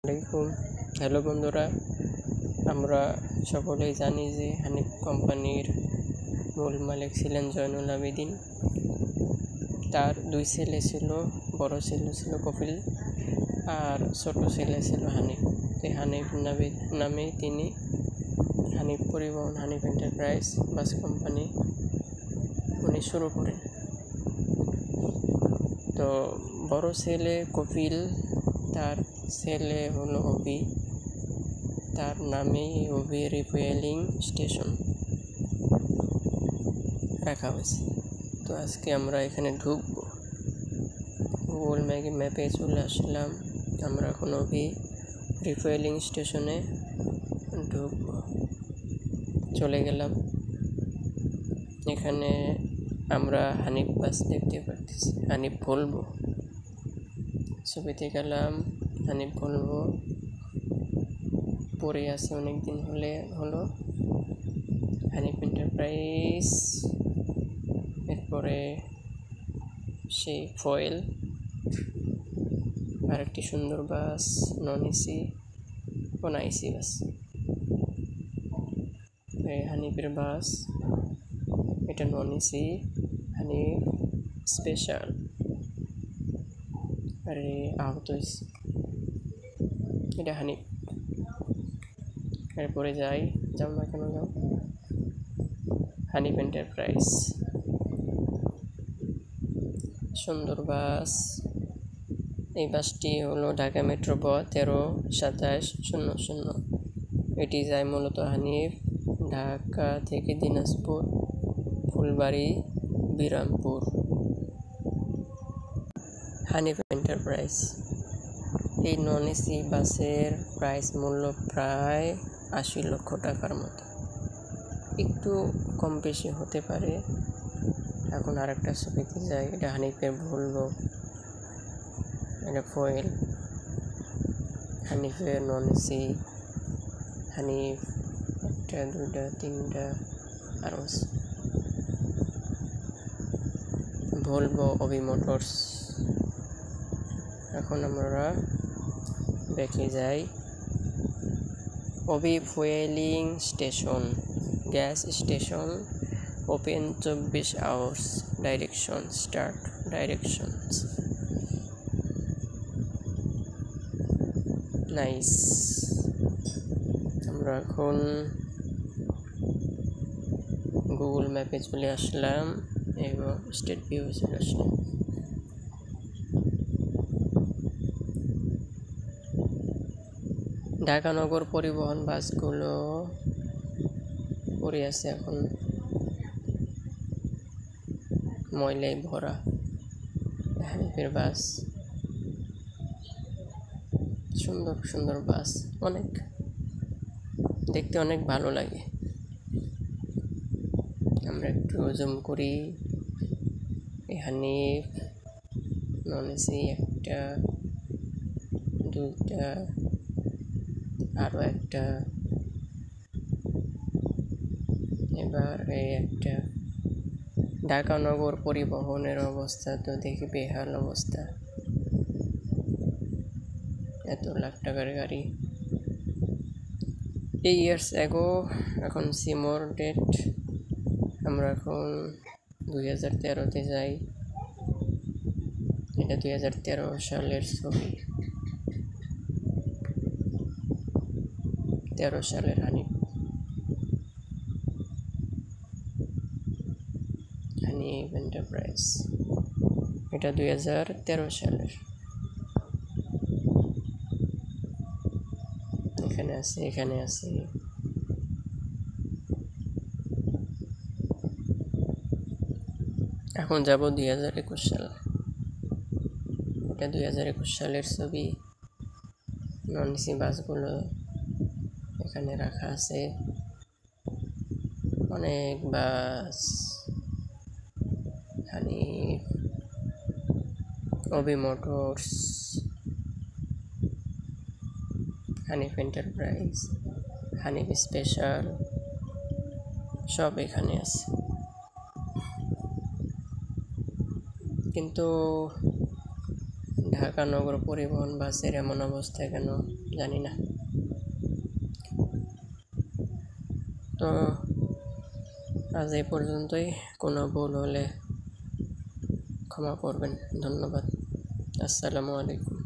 আলাইকুম। হ্যালো বন্ধুরা, আমরা সকলেই জানি যে হানিফ কোম্পানির মূল মালিক ছিলেন জয়নুল আবেদিন। তার দুই ছেলে ছিল, বড় ছেলে ছিল কপিল আর ছোট ছেলে ছিল হানিফ। হানিফ নামেই তিনি হানিফ পরিবহন, হানিফ এন্টারপ্রাইজ বাস কোম্পানি উনি শুরু করেন। তো বড় ছেলে কপিল, তার ছেলে হলো অভি, তার নামেই অভি রিফুয়েলিং স্টেশন রাখা হয়েছে। তো আজকে আমরা এখানে ঢুকবো। গুগল ম্যাপে চলে আসলাম। আমরা এখন অভি রিফুয়েলিং স্টেশনে ঢুকবো। চলে গেলাম। এখানে আমরা হানিফ বাস দেখতে পাচ্ছি, হানিফ ভলভো। ছবিতে গেলাম, হানিফ ভলভো পরে আছে অনেক দিন হলো হানিফ এন্টারপ্রাইজ। এরপরে সেই ফয়েল, আরেকটি সুন্দর বাস, নন এসি ও না এসি বাস। হানিফের বাস, এটা নন এসি, হানিফ স্পেশাল। আরে আহত হয়েছে, এটা হানিফ। এরপরে যাও না কেন, যাও হানিফ এন্টারপ্রাইজ। সুন্দর বাস। এই বাসটি হলো ঢাকা মেট্রো ব 13-27-00। এটি যায় মূলত হানিফ, ঢাকা থেকে দিনাজপুর, ফুলবাড়ি, বিরামপুর। হানিফ এন্টারপ্রাইজ। এই নন এসি বাসের প্রাইস মূল্য প্রায় 80 লক্ষ টাকার মতো, একটু কম বেশি হতে পারে। এখন আরেকটা ছবিতে যাই, এটা হানিফের ভলভো, এটা ফয়েল, হানিফের নন এসি, হানিফ 1, 2, 3 আরও ভলভো, অভি মোটরস। এখন আমরা দেখে যাই Abhi fueling station, gas station, open 24 hours, direction start, directions nice. আমরা এখন গুগল ম্যাপে চলে আসলাম এবং স্টেট ভিউ চলে আসলাম। ঢাকা নগর পরিবহন বাসগুলো পড়ে আছে এখন ময়লায় ভরা। হানিফের বাস, সুন্দর সুন্দর বাস, অনেক দেখতে অনেক ভালো লাগে। আমরা একটু জুম করি। হানিফ নন এসি 1, 2, আরও একটা, এবার এই একটা। ঢাকা নগর পরিবহনের অবস্থা তো দেখি বেহাল অবস্থা। এত লাখ টাকার গাড়ি। এই ইয়ার্স এগো, এখন সিমোর ডেট। আমরা এখন 2013-তে যাই। এটা 2013 সালের ছবি, 13 সালের হানিফ এন্টারপ্রাইজ। এটা 2013 সালের। এখানে আছে। এখন যাব 2021 সাল। এটা 2021 সালের ছবি। নন এসি বাসগুলো এখানে রাখা আছে, অনেক bus. Hanif, Abhi motors, Hanif enterprise, Hanif special, সব এখানে আছে। কিন্তু ঢাকা নগর পরিবহন বাসের এমন অবস্থা কেন? জানি না। তো আজ এই পর্যন্তই, কোনো ভুল হলে ক্ষমা করবেন। ধন্যবাদ। আসসালামু আলাইকুম।